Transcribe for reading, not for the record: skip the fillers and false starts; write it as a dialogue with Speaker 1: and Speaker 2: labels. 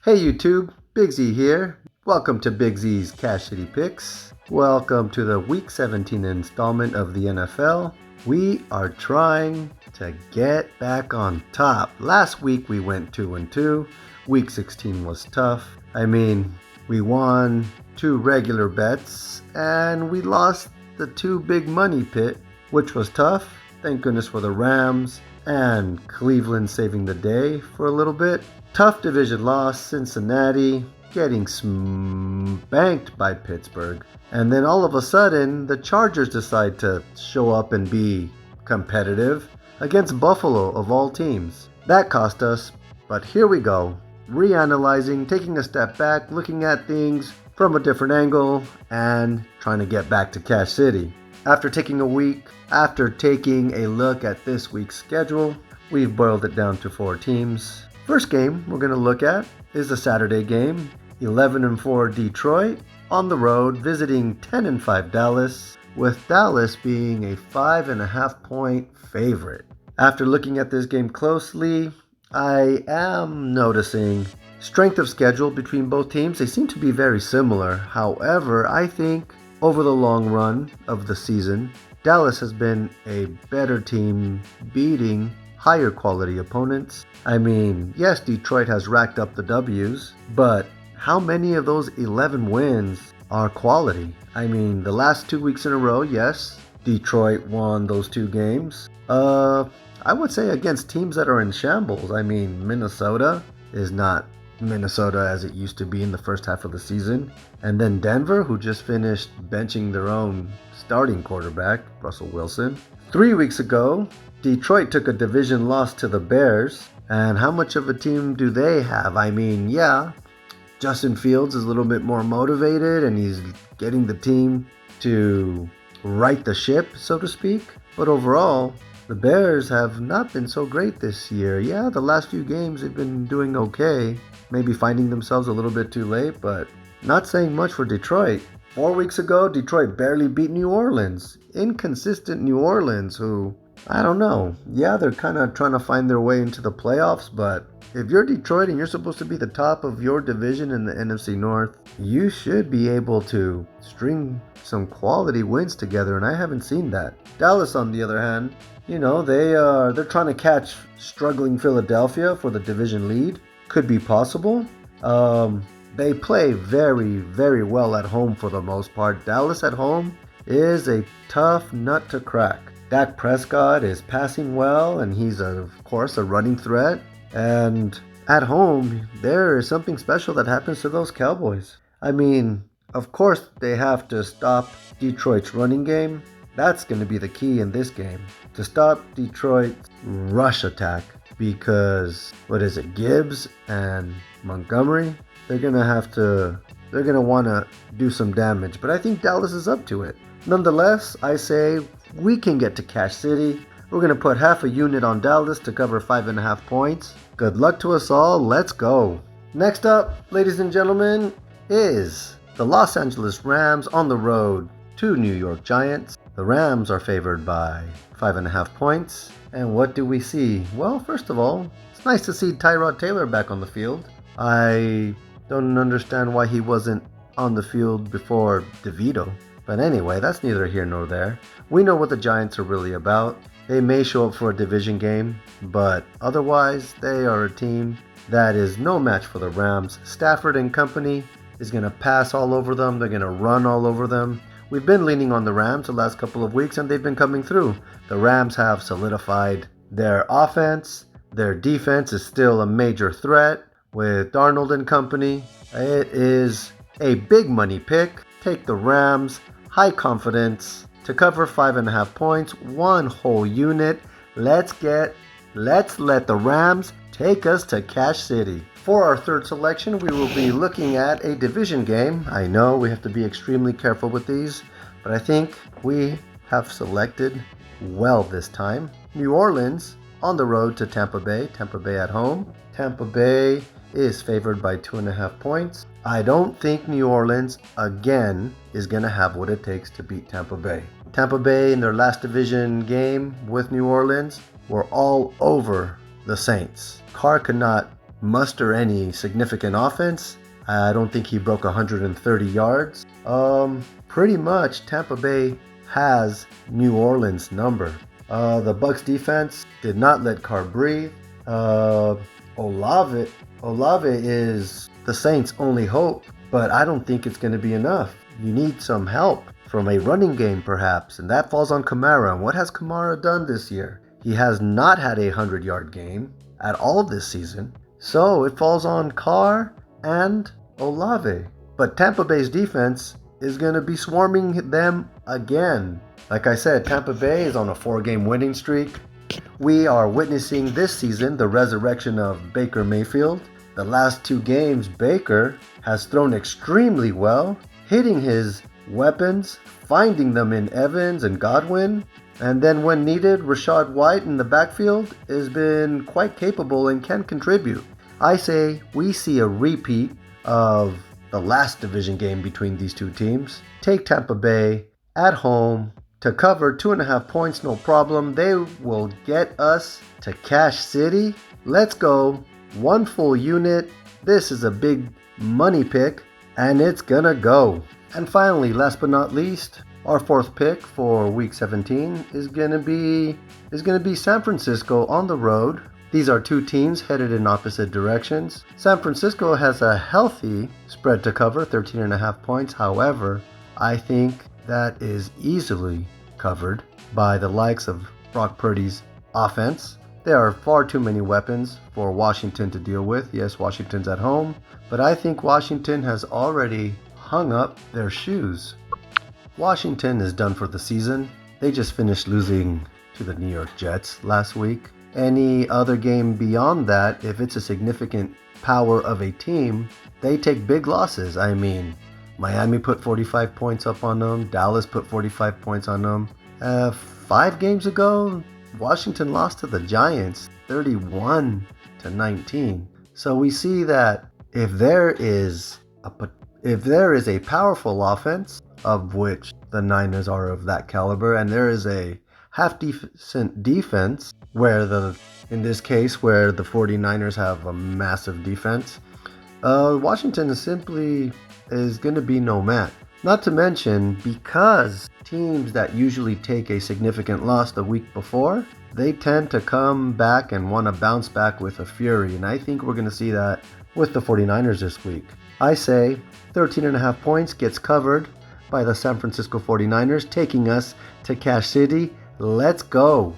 Speaker 1: Hey YouTube, Big Z here. Welcome to Big Z's CashCity Picks. Welcome to the Week 17 installment of the NFL. We are trying to get back on top. Last week we went 2-2. Week 16 was tough. We won 2 regular bets and we lost the 2 big money pit, which was tough. Thank goodness for the Rams and Cleveland saving the day for a little bit. Tough division loss, Cincinnati getting spanked by Pittsburgh. And then all of a sudden, the Chargers decide to show up and be competitive against Buffalo of all teams. That cost us, but here we go. Reanalyzing, taking a step back, looking at things from a different angle, and trying to get back to Cash City. After taking a look at this week's schedule, we've boiled it down to 4 teams. First game we're going to look at is a Saturday game, 11-4 Detroit on the road visiting 10-5 Dallas, with Dallas being a 5.5 point favorite. After looking at this game closely, I am noticing strength of schedule between both teams. They seem to be very similar. However, I think over the long run of the season, Dallas has been a better team beating higher quality opponents. Yes, Detroit has racked up the W's, but how many of those 11 wins are quality? The last 2 weeks in a row, yes, Detroit won those 2 games. I would say against teams that are in shambles. Minnesota is not Minnesota as it used to be in the first half of the season. And then Denver, who just finished benching their own starting quarterback, Russell Wilson. 3 weeks ago, Detroit took a division loss to the Bears. And how much of a team do they have? Justin Fields is a little bit more motivated and he's getting the team to right the ship, so to speak. But overall, the Bears have not been so great this year. Yeah, the last few games they've been doing okay. Maybe finding themselves a little bit too late, but not saying much for Detroit. 4 weeks ago, Detroit barely beat New Orleans. Inconsistent New Orleans, who, I don't know. Yeah, they're kind of trying to find their way into the playoffs, but if you're Detroit and you're supposed to be the top of your division in the NFC North, you should be able to string some quality wins together, and I haven't seen that. Dallas, on the other hand, they're trying to catch struggling Philadelphia for the division lead. Could be possible. They play very, very well at home for the most part. Dallas at home is a tough nut to crack. Dak Prescott is passing well, and he's, of course, a running threat. And at home, there is something special that happens to those Cowboys. Of course, they have to stop Detroit's running game. That's going to be the key in this game, to stop Detroit's rush attack, because, Gibbs and Montgomery, they're going to want to do some damage. But I think Dallas is up to it. Nonetheless, I say we can get to Cash City. We're going to put half a unit on Dallas to cover 5.5 points. Good luck to us all. Let's go. Next up, ladies and gentlemen, is the Los Angeles Rams on the road to New York Giants. The Rams are favored by 5.5 points. And what do we see? Well, first of all, it's nice to see Tyrod Taylor back on the field. I don't understand why he wasn't on the field before DeVito. But anyway, that's neither here nor there. We know what the Giants are really about. They may show up for a division game, but otherwise, they are a team that is no match for the Rams. Stafford and company is going to pass all over them. They're going to run all over them. We've been leaning on the Rams the last couple of weeks, and they've been coming through. The Rams have solidified their offense. Their defense is still a major threat with Darnold and company. It is a big money pick. Take the Rams, high confidence, to cover 5.5 points, 1 whole unit. Let's let the Rams take us to Cash City. For our third selection, we will be looking at a division game. I know we have to be extremely careful with these, but I think we have selected well this time. New Orleans on the road to Tampa Bay. Tampa Bay at home. Tampa Bay is favored by 2.5 points. I don't think New Orleans, again, is going to have what it takes to beat Tampa Bay. Tampa Bay, in their last division game with New Orleans, were all over the Saints. Carr could not muster any significant offense. I don't think he broke 130 yards. Pretty much Tampa Bay has New Orleans' number. The Bucs defense did not let Carr breathe. Olave is the Saints' only hope, but I don't think it's going to be enough. You need some help from a running game perhaps, and that falls on Kamara. And what has Kamara done this year? He has not had a 100-yard game at all this season. So it falls on Carr and Olave. But Tampa Bay's defense is going to be swarming them again. Like I said, Tampa Bay is on a 4-game winning streak. We are witnessing this season the resurrection of Baker Mayfield. The last 2 games, Baker has thrown extremely well, hitting his weapons, finding them in Evans and Godwin. And then when needed, Rachaad White in the backfield has been quite capable and can contribute. I say we see a repeat of the last division game between these two teams. Take Tampa Bay at home to cover 2.5 points, no problem. They will get us to Cash City. Let's go. 1 full unit. This is a big money pick, and it's gonna go. And finally, last but not least, our 4th pick for Week 17 is gonna be San Francisco on the road. These are 2 teams headed in opposite directions. San Francisco has a healthy spread to cover, 13.5 points. However, I think that is easily covered by the likes of Brock Purdy's offense. There are far too many weapons for Washington to deal with. Yes, Washington's at home, but I think Washington has already hung up their shoes. Washington is done for the season. They just finished losing to the New York Jets last week. Any other game beyond that, if it's a significant power of a team, they take big losses. I mean, Miami put 45 points up on them. Dallas put 45 points on them. 5 games ago, Washington lost to the Giants 31-19. So we see that if there is a powerful offense, of which the Niners are of that caliber, and there is a half-decent defense, in this case where the 49ers have a massive defense, Washington is going to be no match. Not to mention, because teams that usually take a significant loss the week before, they tend to come back and want to bounce back with a fury, and I think we're going to see that with the 49ers this week. I say 13.5 points gets covered by the San Francisco 49ers, taking us to Cash City. Let's go!